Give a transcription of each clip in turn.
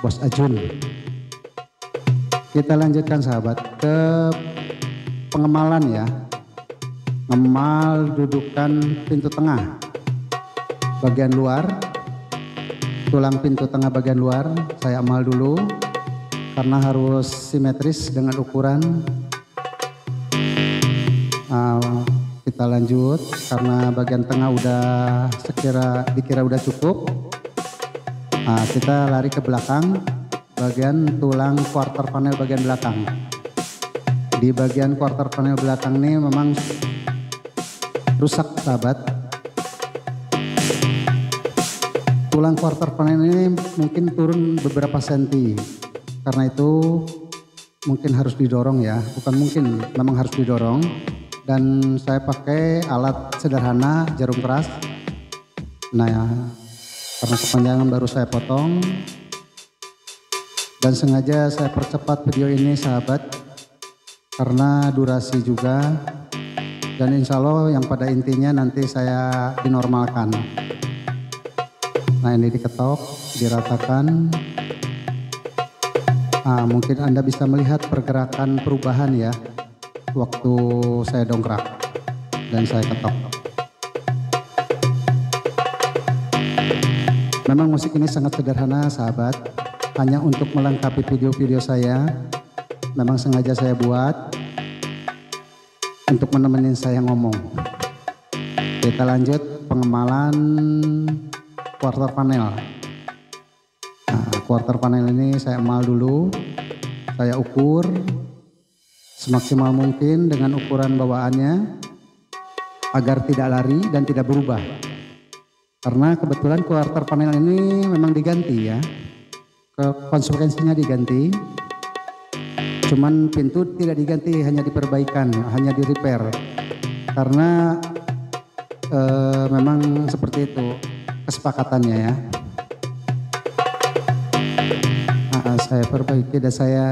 Bos Ajun. Kita lanjutkan sahabat ke pengemalan ya. Ngemal dudukan pintu tengah bagian luar, tulang pintu tengah bagian luar saya amal dulu karena harus simetris dengan ukuran. Kita lanjut karena bagian tengah udah dikira udah cukup. Kita lari ke belakang bagian tulang quarter panel bagian belakang. Di bagian quarter panel belakang ini memang rusak sahabat. Tulang quarter panel ini mungkin turun beberapa senti. Karena itu mungkin harus didorong ya. Bukan mungkin, memang harus didorong. Dan saya pakai alat sederhana jarum keras. Nah ya, karena kepanjangan baru saya potong. Dan sengaja saya percepat video ini sahabat. Karena durasi juga. Dan insya Allah yang pada intinya nanti saya dinormalkan. Nah ini diketok, diratakan. Mungkin Anda bisa melihat pergerakan perubahan ya. Waktu saya dongkrak dan saya ketok. Memang musik ini sangat sederhana sahabat. Hanya untuk melengkapi video-video saya. Memang sengaja saya buat. Untuk menemenin saya ngomong. Kita lanjut pengemalan quarter panel. Quarter panel ini saya emal dulu. Saya ukur semaksimal mungkin dengan ukuran bawaannya agar tidak lari dan tidak berubah. Karena kebetulan quarter panel ini memang diganti ya. Konsekuensinya diganti. Cuman pintu tidak diganti, hanya diperbaikan, hanya di repair. Karena memang seperti itu kesepakatannya ya. Saya perbaiki dan saya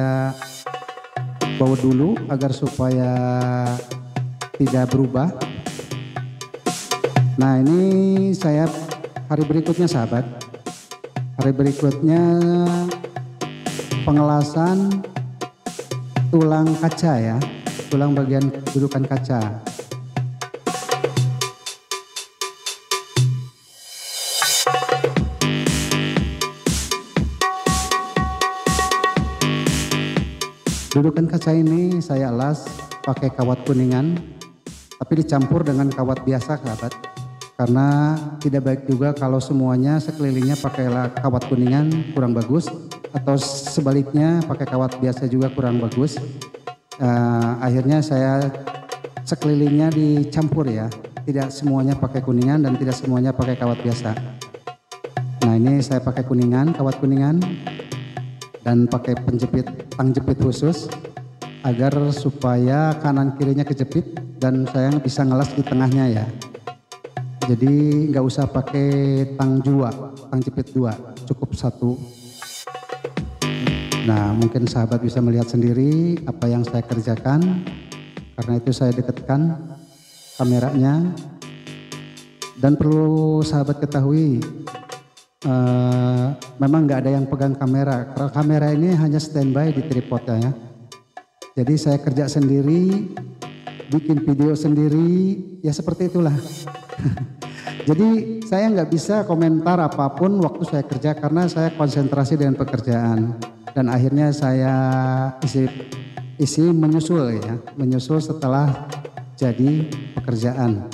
bawa dulu agar supaya tidak berubah. Nah ini saya hari berikutnya sahabat. Hari berikutnya pengelasan tulang kaca ya, tulang bagian dudukan kaca. Dudukan kaca ini saya alas pakai kawat kuningan, tapi dicampur dengan kawat biasa sahabat. Karena tidak baik juga kalau semuanya sekelilingnya pakai kawat kuningan kurang bagus. Atau sebaliknya pakai kawat biasa juga kurang bagus. Akhirnya saya sekelilingnya dicampur ya. Tidak semuanya pakai kuningan dan tidak semuanya pakai kawat biasa. Nah ini saya pakai kuningan, kawat kuningan. Dan pakai tang jepit khusus. Agar supaya kanan kirinya kejepit dan saya bisa ngelas di tengahnya ya. Jadi nggak usah pakai tang jepit dua, cukup satu. Nah mungkin sahabat bisa melihat sendiri apa yang saya kerjakan. Karena itu saya dekatkan kameranya. Dan perlu sahabat ketahui, memang nggak ada yang pegang kamera. Karena kamera ini hanya standby di tripodnya ya. Jadi saya kerja sendiri, bikin video sendiri, ya seperti itulah. Jadi saya nggak bisa komentar apapun waktu saya kerja karena saya konsentrasi dengan pekerjaan. Dan akhirnya saya isi menyusul ya, menyusul setelah jadi pekerjaan.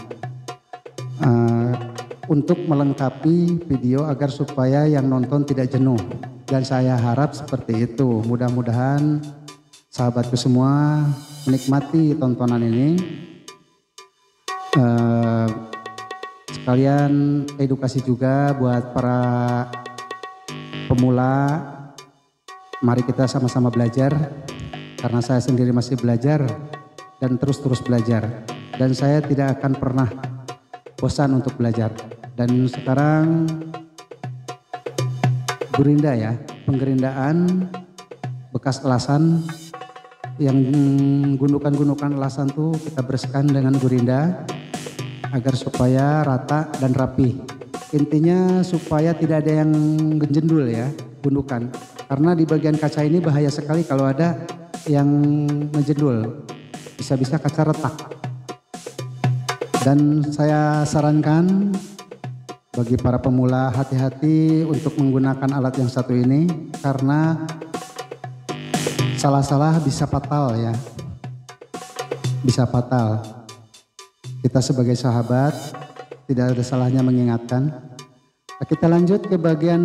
Untuk melengkapi video agar supaya yang nonton tidak jenuh. Dan saya harap seperti itu. Mudah-mudahan sahabatku semua menikmati tontonan ini. Sekalian edukasi juga buat para pemula. Mari kita sama-sama belajar, karena saya sendiri masih belajar dan terus-terus belajar. Dan saya tidak akan pernah bosan untuk belajar. Dan sekarang gurinda ya, penggerindaan bekas elasan, yang gundukan-gundukan elasan tuh kita bersihkan dengan gurinda agar supaya rata dan rapi. Intinya supaya tidak ada yang genjendul ya, gundukan. Karena di bagian kaca ini bahaya sekali kalau ada yang menjendul. Bisa-bisa kaca retak. Dan saya sarankan bagi para pemula hati-hati untuk menggunakan alat yang satu ini. Karena salah-salah bisa fatal ya. Bisa fatal. Kita sebagai sahabat tidak ada salahnya mengingatkan. Nah, kita lanjut ke bagian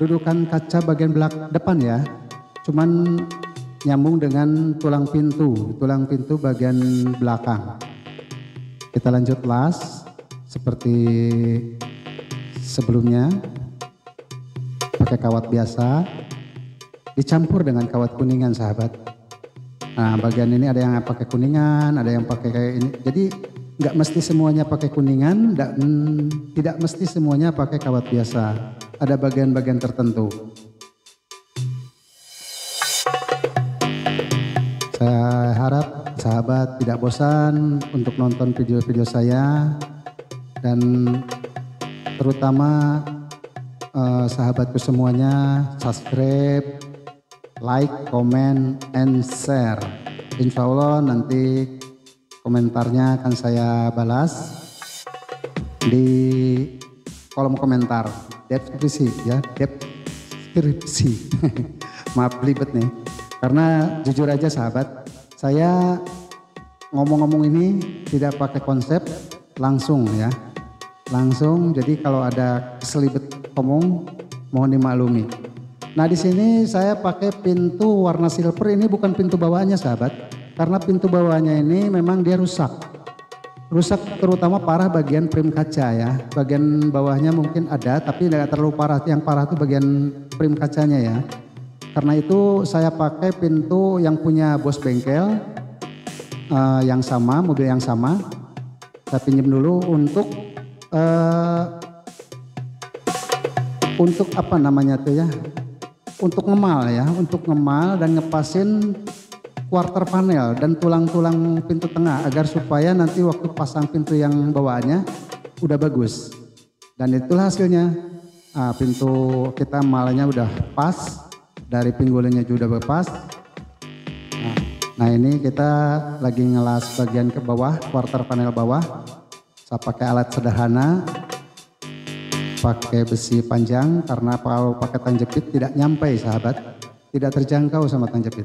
dudukan kaca bagian depan ya. Cuman nyambung dengan tulang pintu bagian belakang. Kita lanjut las seperti sebelumnya. Pakai kawat biasa dicampur dengan kawat kuningan sahabat. Nah bagian ini ada yang pakai kuningan, ada yang pakai kayak ini. Jadi nggak mesti semuanya pakai kuningan, tidak mesti semuanya pakai kawat biasa. Ada bagian-bagian tertentu. Saya harap sahabat tidak bosan untuk nonton video-video saya dan terutama sahabatku semuanya subscribe, like, comment, and share. Insya Allah nanti komentarnya akan saya balas di kolom komentar deskripsi ya, deskripsi. Maaf belibet nih. Karena jujur aja sahabat, saya ngomong-ngomong ini tidak pakai konsep, langsung ya. Langsung, jadi kalau ada keselibet ngomong mohon dimaklumi. Nah di sini saya pakai pintu warna silver, ini bukan pintu bawaannya sahabat. Karena pintu bawahnya ini memang dia rusak. Rusak terutama parah bagian frame kaca ya. Bagian bawahnya mungkin ada tapi tidak terlalu parah. Yang parah itu bagian frame kacanya ya. Karena itu saya pakai pintu yang punya bos bengkel yang sama, mobil yang sama. Saya pinjam dulu untuk apa namanya tuh ya? Untuk ngemal ya, untuk ngemal dan ngepasin quarter panel dan tulang-tulang pintu tengah agar supaya nanti waktu pasang pintu yang bawaannya udah bagus. Dan itulah hasilnya. Nah, pintu kita malnya udah pas. Dari pinggulnya juga udah pas. Nah ini kita lagi ngelas bagian ke bawah, quarter panel bawah. Saya pakai alat sederhana, pakai besi panjang karena kalau pakai tang jepit tidak nyampe sahabat, tidak terjangkau sama tang jepit.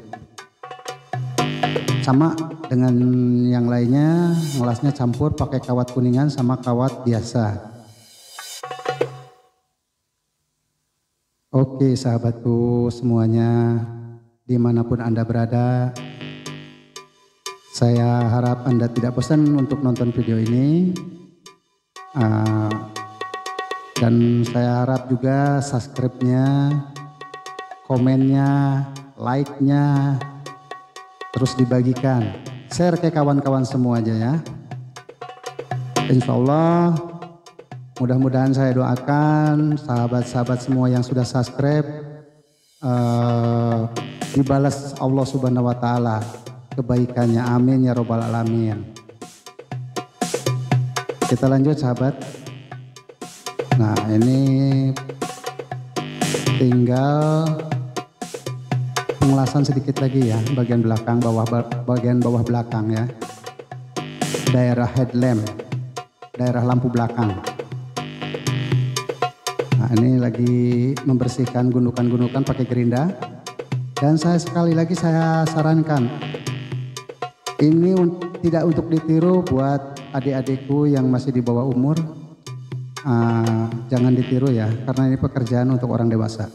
Sama dengan yang lainnya, ngelasnya campur pakai kawat kuningan sama kawat biasa. Oke sahabatku semuanya, dimanapun Anda berada, saya harap Anda tidak bosan untuk nonton video ini. Dan saya harap juga subscribe-nya, komennya, like-nya, terus dibagikan. Share ke kawan-kawan semua aja ya. Insya Allah mudah-mudahan saya doakan sahabat-sahabat semua yang sudah subscribe dibalas Allah Subhanahu wa Ta'ala kebaikannya. Amin ya Robbal Alamin. Kita lanjut sahabat. Nah ini tinggal pengelasan sedikit lagi ya, bagian belakang bagian bawah belakang ya, daerah headlamp, daerah lampu belakang. Nah ini lagi membersihkan gundukan-gundukan pakai gerinda. Dan sekali lagi saya sarankan, ini tidak untuk ditiru buat adik-adikku yang masih di bawah umur. Jangan ditiru ya, karena ini pekerjaan untuk orang dewasa.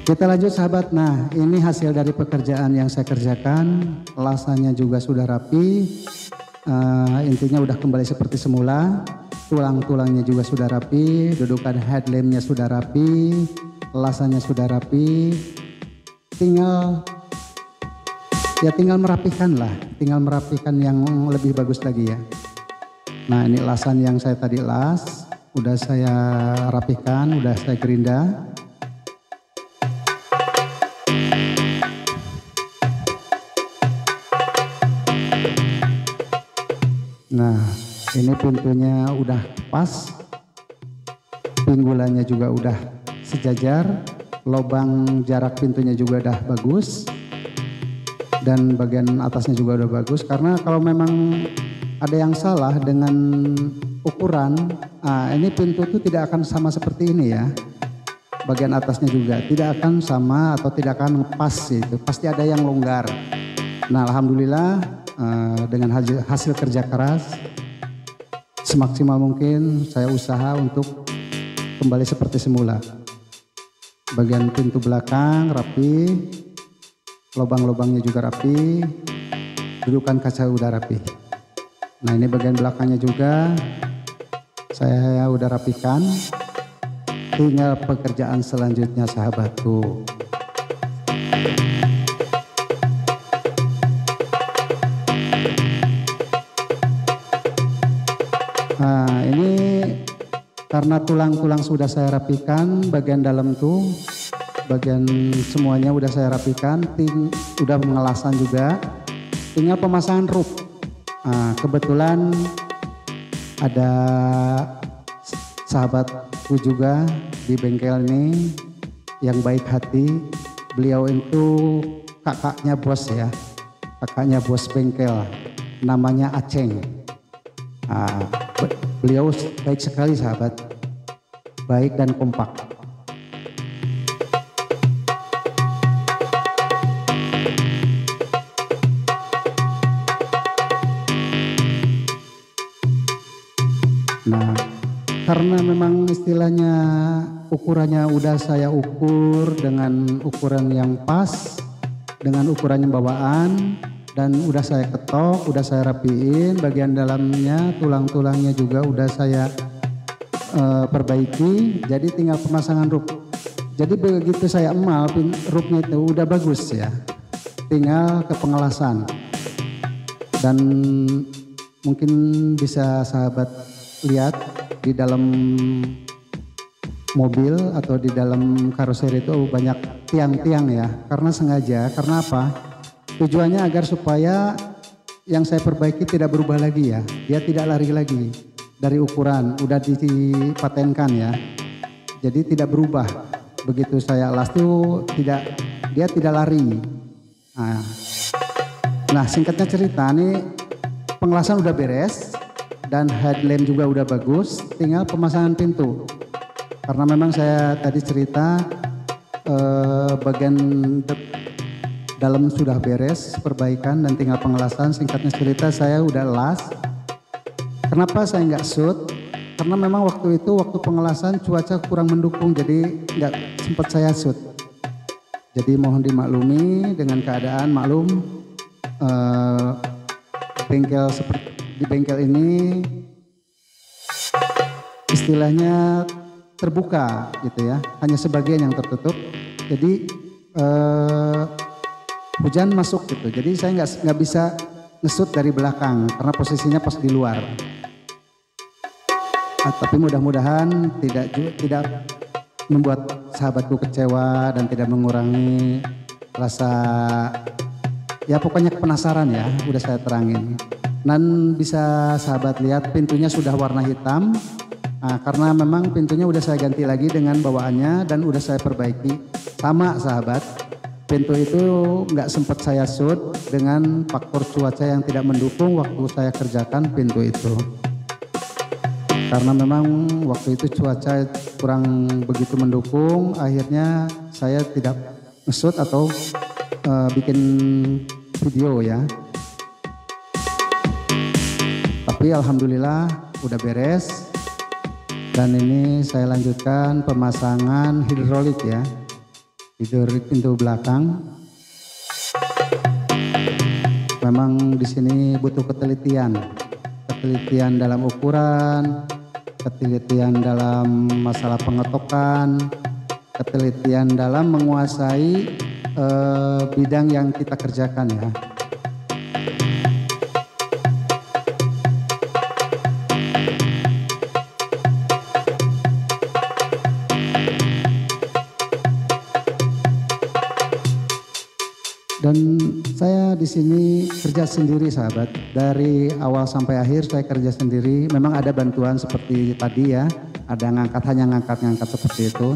Kita lanjut sahabat. Nah ini hasil dari pekerjaan yang saya kerjakan. Lasannya juga sudah rapi. Intinya udah kembali seperti semula. Tulang-tulangnya juga sudah rapi, dudukan headlampnya sudah rapi, lasannya sudah rapi. Tinggal merapikan lah, tinggal merapikan yang lebih bagus lagi ya. Nah ini lasan yang saya tadi las, udah saya rapikan, udah saya gerinda. Nah ini pintunya udah pas, pinggulannya juga udah sejajar, lubang jarak pintunya juga udah bagus, dan bagian atasnya juga udah bagus. Karena kalau memang ada yang salah dengan ukuran, ini pintu itu tidak akan sama seperti ini ya. Bagian atasnya juga tidak akan sama atau tidak akan pas gitu, pasti ada yang longgar. Nah alhamdulillah dengan hasil kerja keras semaksimal mungkin saya usaha untuk kembali seperti semula. Bagian pintu belakang rapi, lubang-lubangnya juga rapi, dudukan kaca udah rapi. Nah ini bagian belakangnya juga saya udah rapikan. Tinggal pekerjaan selanjutnya sahabatku. Nah ini karena tulang-tulang sudah saya rapikan, bagian dalam tuh, bagian semuanya udah saya rapikan, udah pengelasan juga, tinggal pemasangan roof. Nah, kebetulan ada sahabatku juga di bengkel ini yang baik hati. Beliau itu kakaknya bos ya, kakaknya bos bengkel, namanya Aceng. Beliau baik sekali sahabat, baik dan kompak. Nah karena memang istilahnya ukurannya udah saya ukur dengan ukuran yang pas, dengan ukurannya bawaan, dan udah saya ketok, udah saya rapiin, bagian dalamnya tulang-tulangnya juga udah saya perbaiki, jadi tinggal pemasangan roof. Jadi begitu saya emal roofnya itu udah bagus ya, tinggal ke pengelasan. Dan mungkin bisa sahabat lihat di dalam mobil atau di dalam karoseri itu banyak tiang-tiang ya, karena sengaja. Karena apa? Tujuannya agar supaya yang saya perbaiki tidak berubah lagi ya, dia tidak lari lagi dari ukuran, udah dipatenkan ya, jadi tidak berubah. Begitu saya las tuh dia tidak lari. Nah singkatnya cerita nih, pengelasan udah beres dan headlamp juga udah bagus, tinggal pemasangan pintu. Karena memang saya tadi cerita bagian dalam sudah beres perbaikan dan tinggal pengelasan. Singkatnya cerita saya udah las. Kenapa saya nggak shoot? Karena memang waktu pengelasan cuaca kurang mendukung, jadi nggak sempat saya shoot. Jadi mohon dimaklumi dengan keadaan, maklum bengkel seperti di bengkel ini istilahnya terbuka gitu ya, hanya sebagian yang tertutup. Jadi hujan masuk gitu, jadi saya nggak bisa ngesut dari belakang karena posisinya pas di luar. Tapi mudah-mudahan tidak membuat sahabatku kecewa dan tidak mengurangi rasa, ya pokoknya penasaran ya, udah saya terangin. Dan bisa sahabat lihat pintunya sudah warna hitam. Nah, karena memang pintunya udah saya ganti lagi dengan bawaannya dan udah saya perbaiki. Sama sahabat, pintu itu nggak sempat saya shoot dengan faktor cuaca yang tidak mendukung waktu saya kerjakan pintu itu. Karena memang waktu itu cuaca kurang begitu mendukung, akhirnya saya tidak nge-shoot atau bikin video ya. Tapi alhamdulillah udah beres. Dan ini saya lanjutkan pemasangan hidrolik ya, hidrolik pintu belakang. Memang di sini butuh ketelitian dalam ukuran, ketelitian dalam masalah pengetokan, ketelitian dalam menguasai bidang yang kita kerjakan ya. Dan saya di sini kerja sendiri sahabat, dari awal sampai akhir saya kerja sendiri. Memang ada bantuan seperti tadi ya, ada hanya ngangkat seperti itu.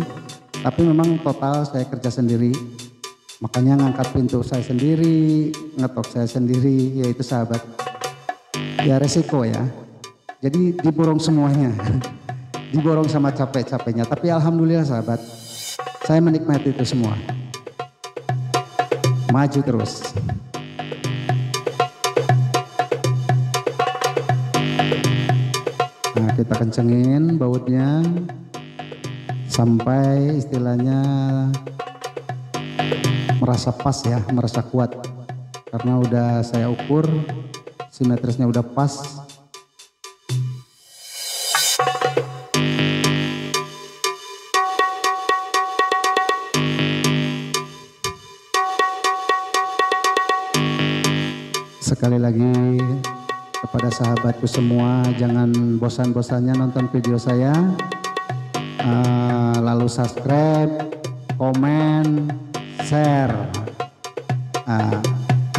Tapi memang total saya kerja sendiri. Makanya ngangkat pintu saya sendiri, ngetok saya sendiri, yaitu sahabat. Ya resiko ya. Jadi diborong semuanya. Diborong sama capek-capeknya. Tapi alhamdulillah sahabat, saya menikmati itu semua. Maju terus. Nah, kita kencengin bautnya sampai istilahnya merasa pas ya, merasa kuat. Karena udah saya ukur, simetrisnya udah pas. Sekali lagi kepada sahabatku semua, jangan bosan-bosannya nonton video saya, lalu subscribe, komen, share.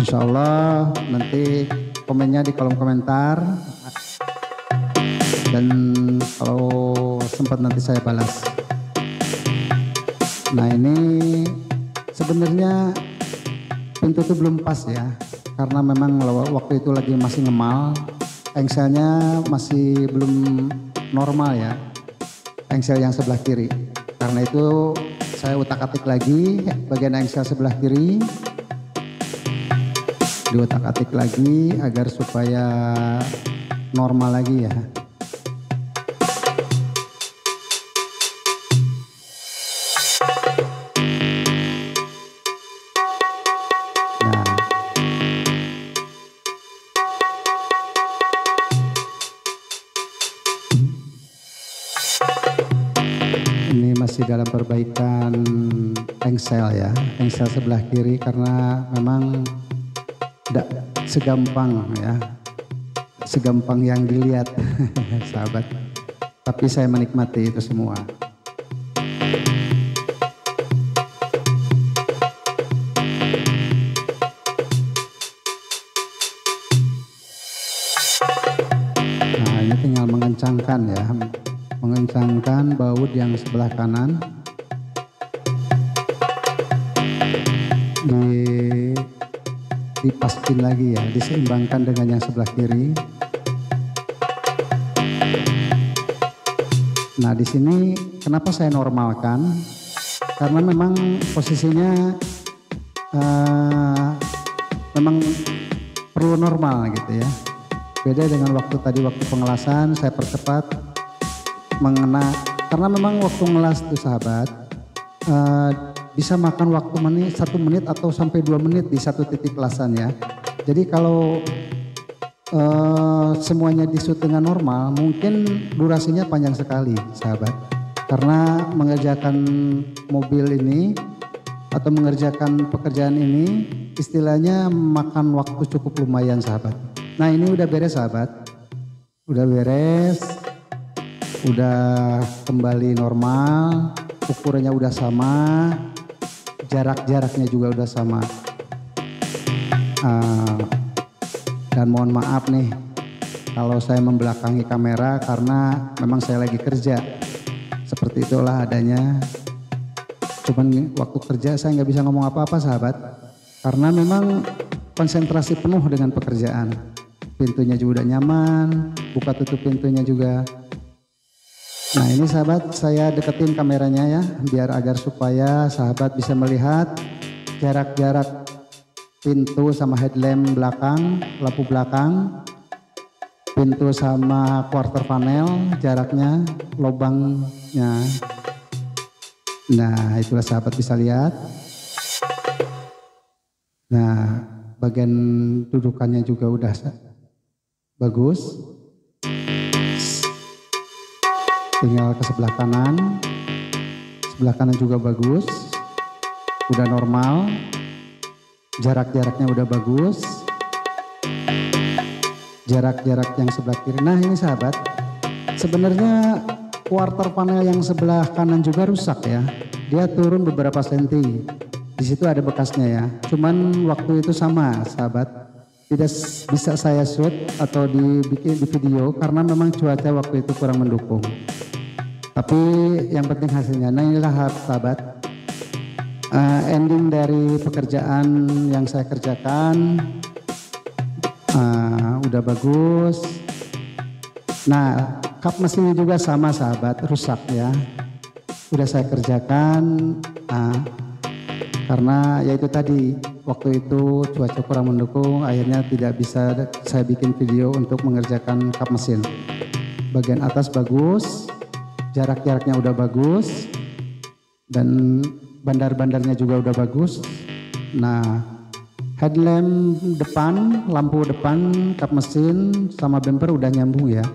Insya Allah nanti komennya di kolom komentar, dan kalau sempat nanti saya balas. Nah ini sebenarnya pintu itu belum pas ya, karena memang waktu itu lagi masih ngemal, engselnya masih belum normal ya, engsel yang sebelah kiri. Karena itu saya utak-atik lagi bagian engsel sebelah kiri, diutak-atik lagi agar supaya normal lagi ya. Masih dalam perbaikan engsel ya, engsel sebelah kiri, karena memang tidak segampang ya, segampang yang dilihat sahabat. Tapi saya menikmati itu semua. Nah ini tinggal mengencangkan ya, mengencangkan baut yang sebelah kanan, dipaskin lagi ya, diseimbangkan dengan yang sebelah kiri. Nah di sini kenapa saya normalkan? Karena memang posisinya memang perlu normal gitu ya. Beda dengan waktu tadi, waktu pengelasan saya percepat mengena, karena memang waktu ngelas tuh sahabat bisa makan waktu 1 menit atau sampai 2 menit di satu titik kelasan ya. Jadi kalau semuanya disut dengan normal, mungkin durasinya panjang sekali sahabat. Karena mengerjakan mobil ini atau mengerjakan pekerjaan ini istilahnya makan waktu cukup lumayan sahabat. Nah ini udah beres sahabat, udah beres. Udah kembali normal, ukurannya udah sama, jaraknya juga udah sama. Dan mohon maaf nih kalau saya membelakangi kamera karena memang saya lagi kerja. Seperti itulah adanya. Cuman waktu kerja saya nggak bisa ngomong apa-apa sahabat, karena memang konsentrasi penuh dengan pekerjaan. Pintunya juga udah nyaman, buka tutup pintunya juga. Nah ini sahabat, saya deketin kameranya ya, biar agar supaya sahabat bisa melihat jarak-jarak pintu sama headlamp belakang, lampu belakang, pintu sama quarter panel, jaraknya, lubangnya. Nah itulah sahabat bisa lihat. Nah bagian dudukannya juga udah bagus. Tinggal ke sebelah kanan juga bagus, udah normal, jarak-jaraknya udah bagus, jarak-jarak yang sebelah kiri. Nah ini sahabat, sebenarnya quarter panel yang sebelah kanan juga rusak ya, dia turun beberapa senti, di situ ada bekasnya ya. Cuman waktu itu sama sahabat, tidak bisa saya shoot atau dibikin di video karena memang cuaca waktu itu kurang mendukung. Tapi yang penting hasilnya. Nah inilah sahabat, ending dari pekerjaan yang saya kerjakan. Udah bagus. Nah kap mesinnya juga sama sahabat, rusak ya. Udah saya kerjakan, karena yaitu tadi waktu itu cuaca kurang mendukung, akhirnya tidak bisa saya bikin video untuk mengerjakan kap mesin. Bagian atas bagus, jarak-jaraknya udah bagus, dan bandar-bandarnya juga udah bagus. Nah headlamp depan, lampu depan, kap mesin sama bumper udah nyambung ya.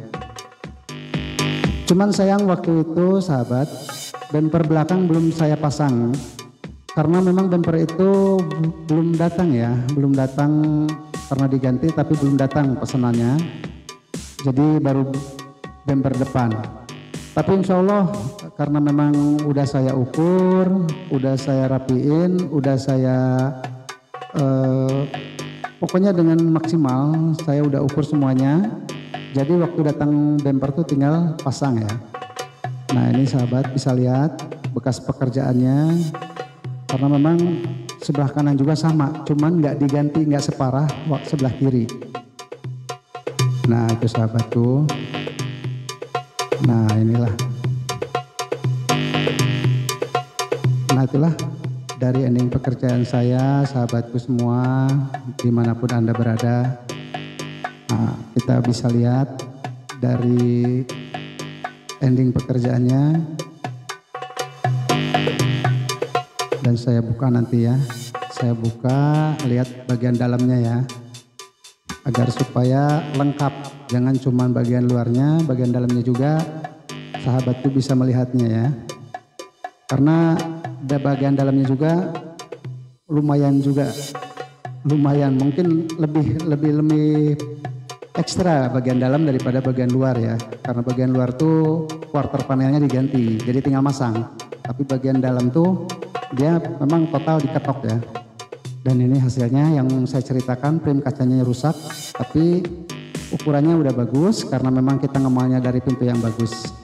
Cuman sayang waktu itu sahabat, bumper belakang belum saya pasang karena memang bumper itu belum datang ya, belum datang karena diganti tapi belum datang pesanannya. Jadi baru bumper depan. Tapi insya Allah karena memang udah saya ukur, udah saya rapiin, udah saya pokoknya dengan maksimal saya udah ukur semuanya. Jadi waktu datang bumper tuh tinggal pasang ya. Nah ini sahabat bisa lihat bekas pekerjaannya, karena memang sebelah kanan juga sama, cuman nggak diganti, nggak separah sebelah kiri. Nah itu sahabat tuh. Nah inilah. Nah itulah dari ending pekerjaan saya sahabatku semua dimanapun Anda berada. Nah, kita bisa lihat dari ending pekerjaannya, dan saya buka nanti ya, saya buka lihat bagian dalamnya ya, agar supaya lengkap, jangan cuma bagian luarnya, bagian dalamnya juga sahabatku bisa melihatnya ya, karena ada bagian dalamnya juga lumayan mungkin lebih ekstra bagian dalam daripada bagian luar ya, karena bagian luar tuh quarter panelnya diganti jadi tinggal masang, tapi bagian dalam tuh dia memang total diketok ya. Dan ini hasilnya yang saya ceritakan, frame kacanya rusak tapi ukurannya udah bagus karena memang kita ngemalnya dari pintu yang bagus.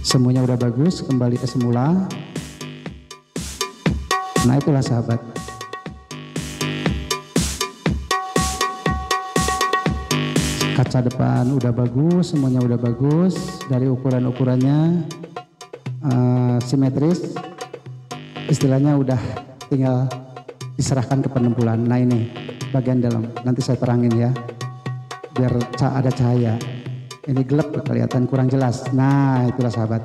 Semuanya udah bagus, kembali ke semula. Nah itulah sahabat, kaca depan udah bagus, semuanya udah bagus, dari ukurannya simetris, istilahnya udah tinggal diserahkan ke penempulan. Nah ini bagian dalam, nanti saya terangin ya biar ada cahaya. Ini gelap kelihatan kurang jelas. Nah itulah sahabat,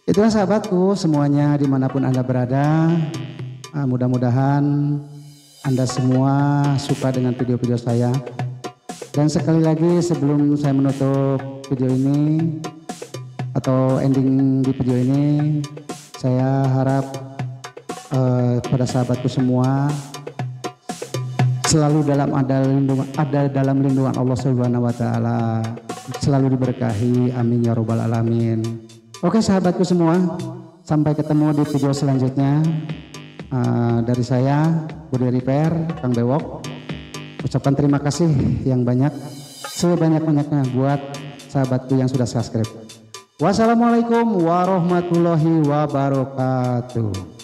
itulah sahabatku semuanya dimanapun Anda berada. Mudah-mudahan Anda semua suka dengan video-video saya. Dan sekali lagi sebelum saya menutup video ini atau ending di video ini, saya harap pada sahabatku semua selalu dalam lindungan Allah Subhanahu wa taala, selalu diberkahi, amin ya robbal alamin. Oke sahabatku semua, sampai ketemu di video selanjutnya. Dari saya Budi Repair, Kang Bewok, ucapkan terima kasih yang banyak, sebanyak-banyaknya buat sahabatku yang sudah subscribe. Wassalamualaikum warahmatullahi wabarakatuh.